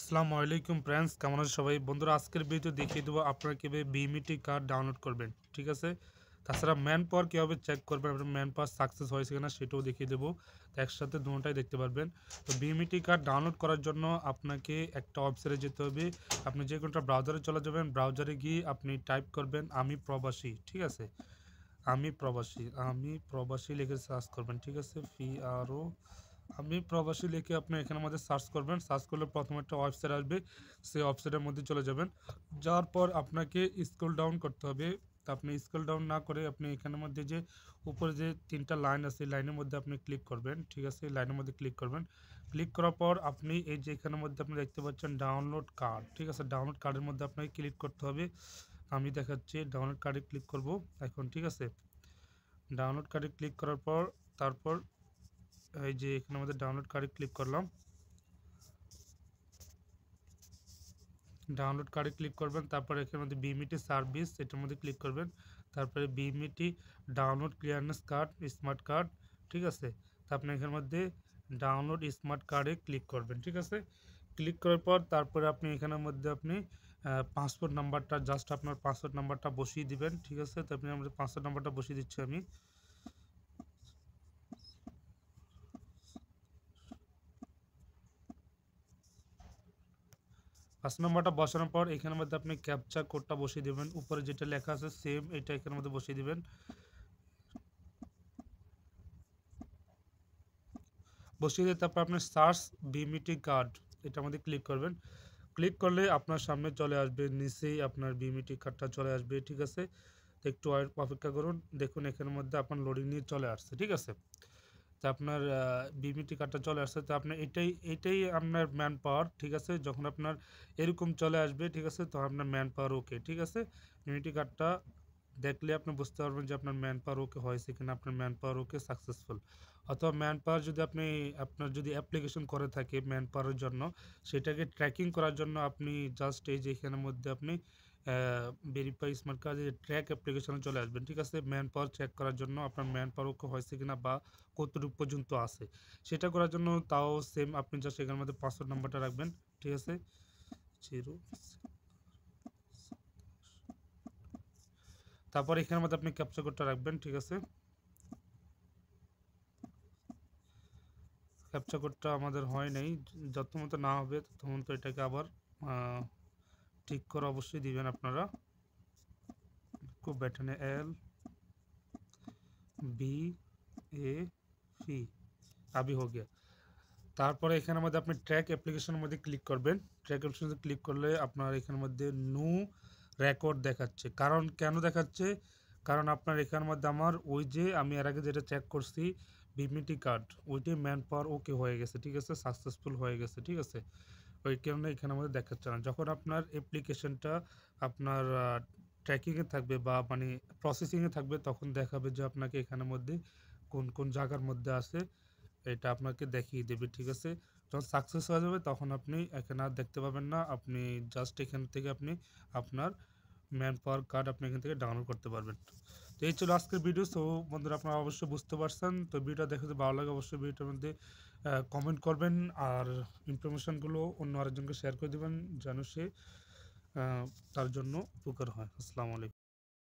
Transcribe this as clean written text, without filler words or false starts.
আসসালামু আলাইকুম ফ্রেন্ডস, কেমন আছেন সবাই? বন্ধুরা, আজকের ভিডিও দেখিয়ে দেবো আপনারা কীভাবে বিএমইটি কার্ড ডাউনলোড করবেন। ঠিক আছে, তাছাড়া ম্যান পাওয়ার কীভাবে চেক করবেন, আপনার ম্যান পাওয়ার সাকসেস হয়েছে কিনা সেটাও দেখিয়ে দেবো। তো একসাথে দুটোটাই দেখতে পারবেন। তো বিএমইটি কার্ড ডাউনলোড করার জন্য আপনাকে একটা ওয়েবসাইটে যেতে হবে। আপনি যে কোনোটা ব্রাউজারে চলে যাবেন, ব্রাউজারে গিয়ে আপনি টাইপ করবেন আমি প্রবাসী। ঠিক আছে, আমি প্রবাসী লিখে সার্চ করবেন। ঠিক আছে, আমি প্রবাসী লিখে আপনি এখানের মধ্যে সার্চ করবেন। সার্চ করলে প্রথমে একটা ওয়েবসাইট আসবে, সেই ওয়েবসাইটের মধ্যে চলে যাবেন। যাওয়ার পর আপনাকে স্ক্রল ডাউন করতে হবে। তা আপনি স্ক্রল ডাউন না করে আপনি এখানের মধ্যে যে উপরে যে তিনটা লাইন আছে, লাইনের মধ্যে আপনি ক্লিক করবেন। ঠিক আছে, লাইনের মধ্যে ক্লিক করবেন। ক্লিক করার পর আপনি এই যে এখানের মধ্যে আপনি দেখতে পাচ্ছেন ডাউনলোড কার্ড। ঠিক আছে, ডাউনলোড কার্ডের মধ্যে আপনাকে ক্লিক করতে হবে। আমি দেখাচ্ছি, ডাউনলোড কার্ডে ক্লিক করব এখন। ঠিক আছে, ডাউনলোড কার্ডে ক্লিক করার পর তারপর এই যে এখানে আমাদের ডাউনলোড কার্ডে ক্লিক করলাম। ডাউনলোড কার্ডে ক্লিক করবেন, তারপরে এখানে মধ্যে বিএমইটি সার্ভিস এটার মধ্যে ক্লিক করবেন। তারপরে BMET download clearance card smart card. ঠিক আছে, তো আপনি এখানের মধ্যে ডাউনলোড স্মার্ট কার্ডে ক্লিক করবেন। ঠিক আছে, ক্লিক করার পর তারপরে আপনি এখানের মধ্যে আপনি পাসপোর্ট নাম্বারটা জাস্ট আপনার পাসপোর্ট নাম্বারটা বসিয়ে দিবেন। ঠিক আছে, তো আপনি আমাদের পাসপোর্ট নাম্বারটা বসিয়ে দিচ্ছি আমি। পাঁচ নম্বরটা বসানোর পর এখানের মধ্যে আপনি ক্যাপচা কোডটা বসিয়ে দেবেন। উপরে যেটা লেখা আছে সেম এটা এখানের মধ্যে বসিয়ে দিবেন। বসিয়ে দিয়ে তারপর আপনি সার্চ বিএমইটি কার্ড এটার মধ্যে ক্লিক করবেন। ক্লিক করলে আপনার সামনে চলে আসবে, নিচেই আপনার বিএমইটি কার্ডটা চলে আসবে। ঠিক আছে, তো একটু অপেক্ষা করুন। দেখুন এখানের মধ্যে আপনার লোডিং নিয়ে চলে আসছে। ঠিক আছে, তো আপনার বিএমইটি কার্ডটা চলে আসছে। তো আপনার এটাই আপনার ম্যান পাওয়ার। ঠিক আছে, যখন আপনার এরকম চলে আসবে, ঠিক আছে, তো আপনার ম্যান পাওয়ার ওকে। ঠিক আছে, বিএমইটি কার্ডটা দেখলে আপনি বুঝতে পারবেন যে আপনার ম্যান পাওয়ার ওকে হয়েছে কিনা, আপনার ম্যান পাওয়ার ওকে সাকসেসফুল। অথবা ম্যান পাওয়ার যদি আপনার যদি অ্যাপ্লিকেশন করে থাকে ম্যান পাওয়ারের জন্য, সেটাকে ট্র্যাকিং করার জন্য আপনি জাস্ট এই যে এখানের মধ্যে আপনি ভেরিফাই স্মার্ট কার্ড ট্র্যাক অ্যাপ্লিকেশনে চলে আসবেন। ঠিক আছে, ম্যান পাওয়ার চেক করার জন্য আপনার ম্যান পাওয়ার ওকে হয়েছে কিনা বা কতটুকু পর্যন্ত আছে সেটা করার জন্য তাও সেম আপনি জাস্ট এখানের মধ্যে পাসওয়ার্ড নাম্বারটা রাখবেন। ঠিক আছে, 0 তারপর এখানের মধ্যে আপনি ক্যাপচা কোডটা রাখবেন। ঠিক আছে, ক্যাপচা কোডটা আমাদের হয় নাই, যত মতো না হবে তখন তো এটাকে আবার ঠিক করে অবশ্যই দিবেন আপনারা। খুব ব্যাটানে LBAFI আবি हो गया। তারপরে এখানের মধ্যে আপনি ট্র্যাক অ্যাপ্লিকেশনের মধ্যে ক্লিক করবেন। ট্র্যাক অ্যাপ্লিকেশনে ক্লিক করলে আপনার এখানের মধ্যে নো রেকর্ড দেখাচ্ছে। কারণ কেন দেখাচ্ছে? কারণ আপনার এখানের মধ্যে আমার ওই যে আমি এর আগে যেটা চেক করছি বিএমইটি কার্ড, ওইটাই ম্যান পাওয়ার ওকে হয়ে গেছে। ঠিক আছে, সাকসেসফুল হয়ে গেছে। ঠিক আছে, ওই কারণে এখানের মধ্যে দেখাচ্ছে না। যখন আপনার অ্যাপ্লিকেশনটা আপনার ট্র্যাকিংয়ে থাকবে বা মানে প্রসেসিংয়ে থাকবে, তখন দেখাবে যে আপনাকে এখানের মধ্যে কোন কোন জায়গার মধ্যে আছে, এটা আপনাকে দেখিয়ে দেবে। ঠিক আছে, যখন সাকসেস হয়ে যাবে তখন আপনি এখানে আর দেখতে পাবেন না। আপনি জাস্ট এখান থেকে আপনি আপনার ম্যান পাওয়ার কার্ড আপনি এখান থেকে ডাউনলোড করতে পারবেন। তো এই ছিল আজকের ভিডিও। সো বন্ধুরা, আপনারা অবশ্যই বুঝতে পারছেন। তো ভিডিওটা দেখে যদি ভালো লাগে অবশ্যই ভিডিওটার মধ্যে কমেন্ট করবেন আর ইনফরমেশনগুলো অন্য আরেকজনকে শেয়ার করে দেবেন যেন সে তার জন্য উপকার হয়। আসসালামু আলাইকুম।